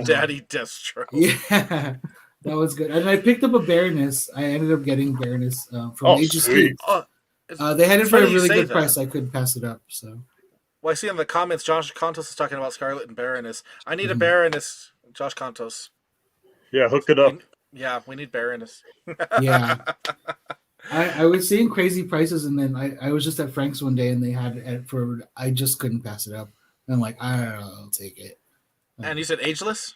Daddy Destro. Yeah, that was good. And I picked up a Baroness. I ended up getting Baroness from Ageless Toy Arena. They had it for a really good price. I couldn't pass it up. So. Well, I see in the comments, Josh Contos is talking about Scarlet and Baroness. I need a Baroness, Josh Contos. Yeah, hook it up. We need Baroness. Yeah. I was seeing crazy prices, and then I was just at Frank's one day, and they had it I just couldn't pass it up. And I'm like, I don't know, I'll take it. And you said Ageless?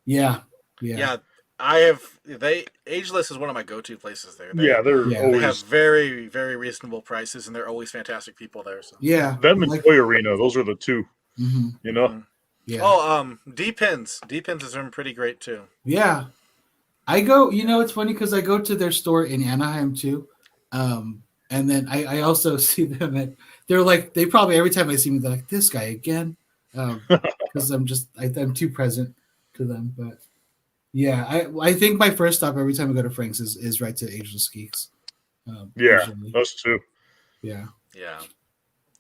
Yeah. Yeah, Ageless is one of my go-to places there. Yeah, they're Yeah. They have always very, very reasonable prices, and they're always fantastic people there. So. Yeah. them and Like, Toy Arena. Those are the two. mhm, You know. Mhm. yeah. Oh, D-Pins. D-Pins has been pretty great too. Yeah. I go, it's funny because I go to their store in Anaheim too. And then I also see them they probably every time I see me, they're like, this guy again. Because I'm too present to them. But yeah, I think my first stop every time I go to Frank's is right to Ageless Geeks. Yeah, Usually. those two. Yeah. Yeah.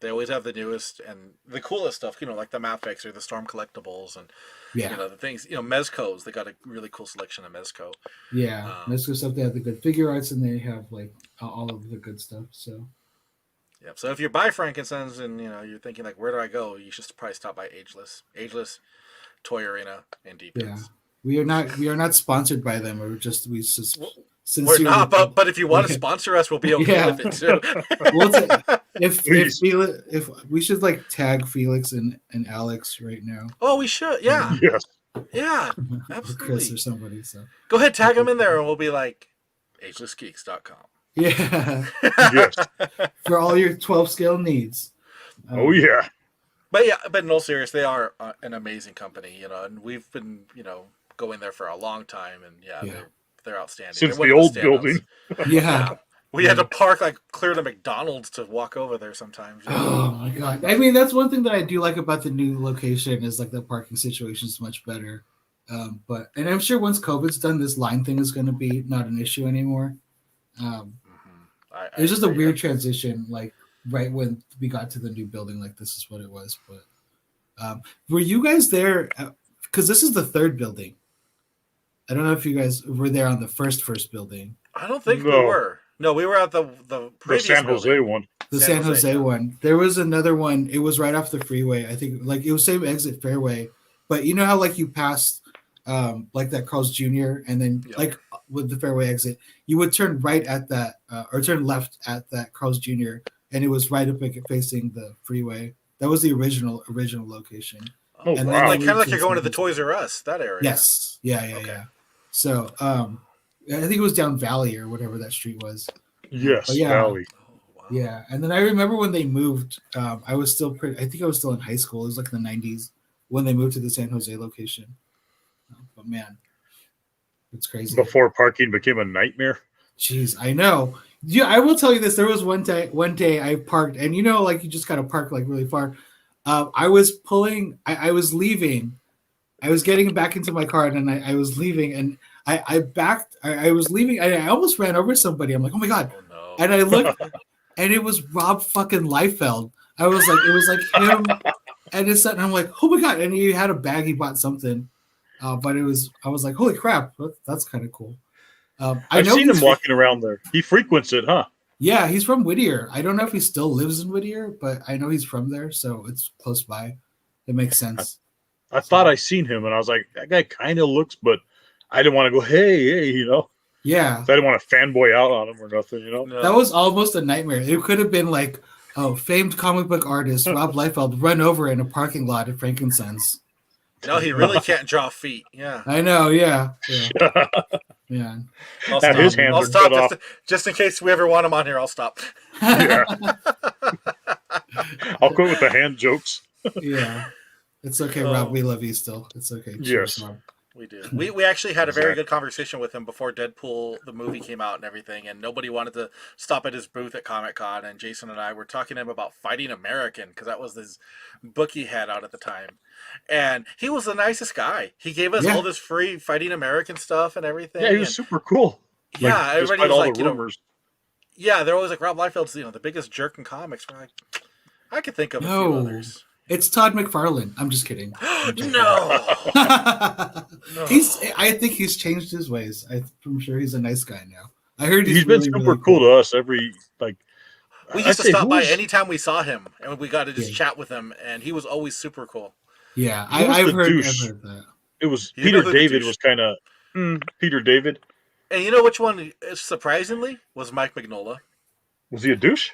They always have the newest and the coolest stuff, like the Mapfix or the Storm collectibles and Yeah. the things, Mezco's. They got a really cool selection of Mezco. Yeah. Mexico stuff, they have the good figure arts and they have like all of the good stuff. So Yeah. So if you buy Frankincense and you're thinking like, where do I go? You should probably stop by Ageless Toy Arena and Deep yeah. We are not sponsored by them. We're just We're sincerely not, but if you want to sponsor us, we'll be okay Yeah. with it too. if we should like tag Felix and Alex right now. Oh, we should. Yeah. Yes. Yeah. Or Chris Absolutely. or somebody. So Go ahead, tag them in there, and we'll be like, agelessgeeks.com. yeah. Yes. For all your 12 scale needs. Oh yeah. But in all serious, they are an amazing company, and we've been, going there for a long time, and they're outstanding. Since They're the one of old standouts. building. Yeah. We had to park clear to McDonald's to walk over there sometimes. Oh my god! I mean, that's one thing that I do like about the new location is like the parking situation is much better. And I'm sure once COVID's done, this line thing is going to be not an issue anymore. It was just a weird transition, like right when we got to the new building, like this is what it was. But were you guys there? Because this is the third building. I don't know if you guys were there on the first building. I don't think we No. were. No, we were at the The previous San Jose building. one. The San San Jose, Jose yeah. one. There was another one. It was right off the freeway. I think like it was same exit fairway, but you know how like you passed like that Carl's Jr. and then Yep. like with the fairway exit, you would turn right at that or turn left at that Carl's Jr. and it was right up facing the freeway. That was the original location. Oh, And then, wow. Like kind of like to you're going to the San Toys R Us, that area. Yes. Yeah. Okay. Yeah. So I think it was down Valley or whatever that street was. Yes, But yeah. Valley. Oh, wow. Yeah, and then I remember when they moved. I was still I think I was still in high school. It was like the '90s when they moved to the San Jose location. But man, it's crazy. Before parking became a nightmare. Jeez, I know. Yeah, I will tell you this. There was one day I parked, and like you just gotta park like really far. I was pulling. I was leaving. I was getting back into my car, and I was leaving, and I backed. I was leaving. I almost ran over somebody. I'm like, oh my god. Oh no. And I looked, and it was Rob fucking Lightfeld. I was like, it was like him, and it's and I'm like, oh my god! And he had a bag. He bought something, but I was like, holy crap, that's kind of cool. I've seen him walking around there. He frequents it, huh? Yeah, he's from Whittier. I don't know if he still lives in Whittier, but I know he's from there, so it's close by. It makes sense. I thought I seen him, and I was like, that guy kind of looks, but I didn't want to go, hey, Yeah, So I didn't want to fanboy out on him or nothing, No. that was almost a nightmare. It could have been like, oh, famed comic book artist Rob Liefeld run over in a parking lot at Frankincense. No, he really can't draw feet. Yeah. I know, yeah. Yeah. I'll Have stop. his hands I'll are stop cut just in case we ever want him on here. I'll stop. Yeah. I'll quit with the hand jokes. Yeah. It's okay, Rob. We love you still. It's okay. Cheers, Yes. Rob. We do. We actually had a very Exactly. good conversation with him before Deadpool the movie came out and everything, and nobody wanted to stop at his booth at Comic-Con, and Jason and I were talking to him about Fighting American because that was his book he had out at the time. And he was the nicest guy. He gave us Yeah. all this free Fighting American stuff and everything. Yeah, he was and, super cool. yeah, everybody despite was all like, the rumors. yeah, they're always like, Rob Liefeld's the biggest jerk in comics. We're like, I could think of a few No. others. It's Todd McFarlane. I'm just kidding. No. I think he's changed his ways. I'm sure he's a nice guy now. I heard He's been really, super really cool to us every We I'd used to say stop by who's- anytime we saw him, and we got to just Yeah. chat with him, and he was always super cool. Yeah, Who was I've the heard douche? that. It was You know Peter who the David douche- was kind of Peter David. And you know which one, surprisingly, was Mike Mignola. Was he a douche?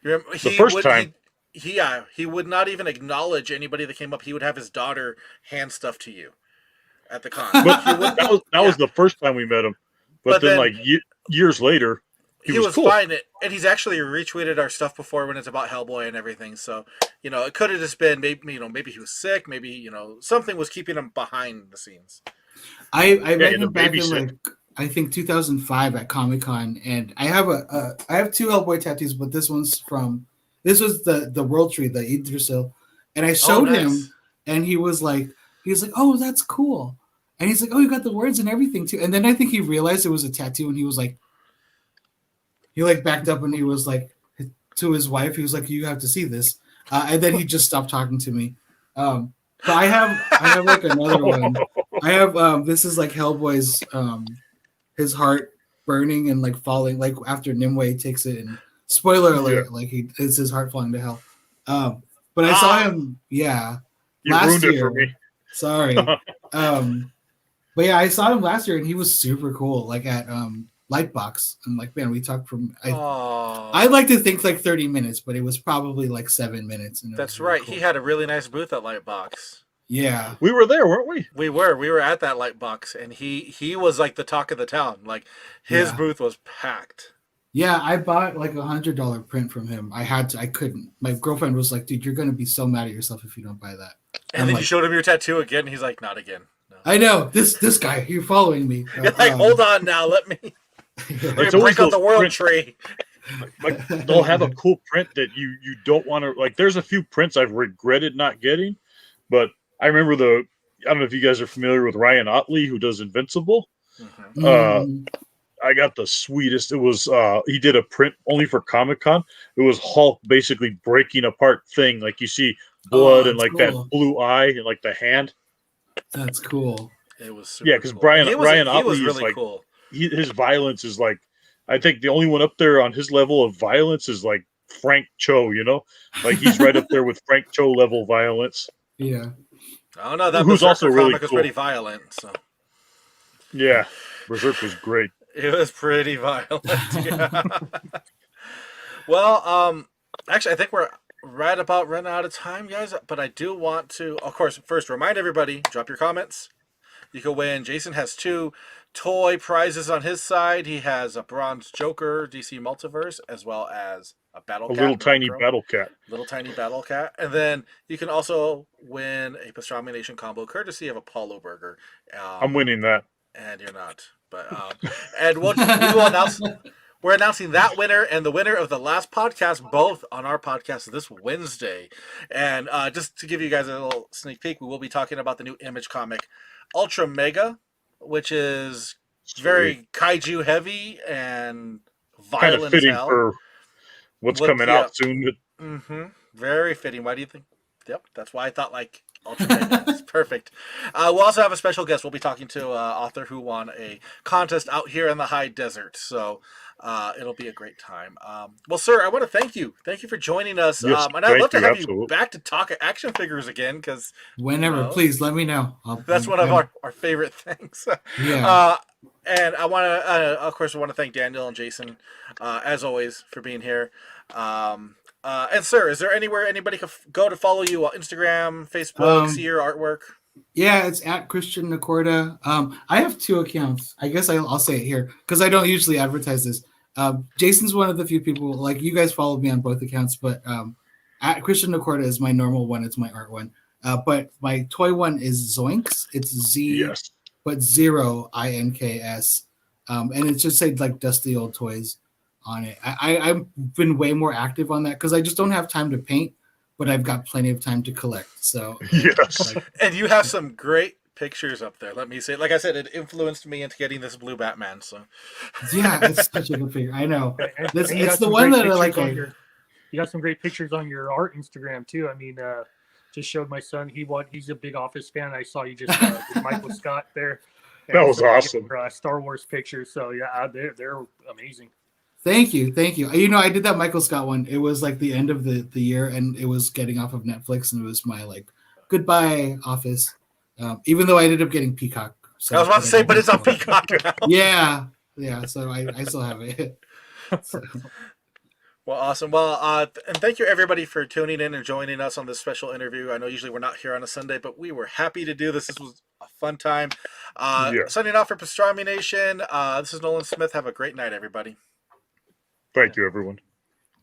You remember, The first time. He would not even acknowledge anybody that came up. He would have his daughter hand stuff to you. at the con. But He would- that was the first time we met him. But then, then like years later, he was cool. fine, and he's actually retweeted our stuff before when it's about Hellboy and everything. So it could have just been maybe he was sick, maybe something was keeping him behind the scenes. I met the him back in babysit. like I think 2005 at Comic-Con, and I have I have 2 Hellboy tattoos, but this was the World Tree, the Idrisil, and I showed him, and he was like, oh, that's cool, and he's like, oh, you got the words and everything too, and then I think he realized it was a tattoo, and he was like, he like backed up, and he was like to his wife, he was like, you have to see this, and then he just stopped talking to me. But I have like another one. I have this is like Hellboy's his heart burning and like falling, like after Nimue takes it, and spoiler alert, like it's his heart falling to hell. But I saw him, You last ruined year. it for me. Sorry. But yeah, I saw him last year, and he was super cool, like at Lightbox. And like, man, we talked from I'd like to think like 30 minutes, but it was probably like 7 minutes. And That's really right. cool. He had a really nice booth at Lightbox. Yeah. We were there, weren't we? We were at that Lightbox, and he was like the talk of the town. Like his booth was packed. Yeah, I bought like $100 print from him. I couldn't. My girlfriend was like, dude, you're gonna be so mad at yourself if you don't buy that. And then you showed him your tattoo again, and he's like, not again. No. I know this guy. You're following me. You're like, hold on now, let me. It's Break out always the world print- tree. Like they'll have a cool print that you don't want to like. There's a few prints I've regretted not getting, but I remember I don't know if you guys are familiar with Ryan Otley, who does Invincible. Mm-hmm. I got the sweetest. It was he did a print only for Comic-Con. It was Hulk basically breaking apart Thing, like you see blood and like that blue eye and like the hand. That's cool. It was super because cool. Ryan he Otley was is really like cool. his violence is like, I think the only one up there on his level of violence is like Frank Cho. Like he's right up there with Frank Cho level violence. Yeah. Oh no, that Who's Berserker also really comic was cool. pretty violent. So Yeah, Berserk was great. it was pretty violent. Yeah. Well, actually, I think we're right about running out of time, guys. But I do want to, of course, first remind everybody: drop your comments. You can win. Jason has 2 toy prizes on his side. He has a bronze Joker DC Multiverse, as well as a battle cat, Little tiny Micro. battle cat. Little tiny battle cat. And then you can also win a Pastrami Nation combo courtesy of Apollo Burger. I'm winning that. And you're not. But and we will announce, we're announcing that winner and the winner of the last podcast both on our podcast this Wednesday. And just to give you guys a little sneak peek, we will be talking about the new Image comic Ultra Mega, which is very kaiju heavy and violent Kind of fitting as hell. for what's coming out soon. Mm-hmm. Very fitting. Why do you think? Yep, that's why I thought like Ultra Mega. It's perfect. We'll also have a special guest. We'll be talking to an author who won a contest out here in the high desert. So it'll be a great time. Well, sir, I want to thank you. Thank you for joining us. Yes, and I'd love to have absolutely. you back to talk action figures again because Whenever, please let me know. That's one of our favorite things. Yeah. And I want to, of course, I want to thank Daniel and Jason, as always, for being here. And sir, is there anywhere anybody can go to follow you on Instagram, Facebook, see your artwork? Yeah, it's at Christian Nacorda. I have 2 accounts. I guess I'll say it here because I don't usually advertise this. Jason's one of the few people, like you guys follow me on both accounts, but at Christian Nacorda is my normal one. It's my art one. But my toy one is Zoinks. It's Z, but 0 INKS. And it's just said like Dusty Old Toys on it. I've been way more active on that because I just don't have time to paint, but I've got plenty of time to collect. So yes, and you have some great pictures up there. Let me say, like I said, it influenced me into getting this blue Batman. So yeah, it's such a good figure. I know. And you It's got the some one great that I like. pictures you got some great pictures on your art Instagram too. I mean, just showed my son. He's a big Office fan. I saw you just with Michael Scott there. That was awesome. Star Wars pictures. So yeah, they're amazing. Thank you. I did that Michael Scott one. It was like the end of the year, and it was getting off of Netflix, and it was my like goodbye Office. Even though I ended up getting Peacock. So I was about to say, but it's on Peacock now. Yeah. So I still have it. So. Well, awesome. Well, and thank you everybody for tuning in and joining us on this special interview. I know usually we're not here on a Sunday, but we were happy to do this. This was a fun time. Yeah. Signing off for Pastrami Nation. This is Nolan Smith. Have a great night, everybody. Thank you, everyone.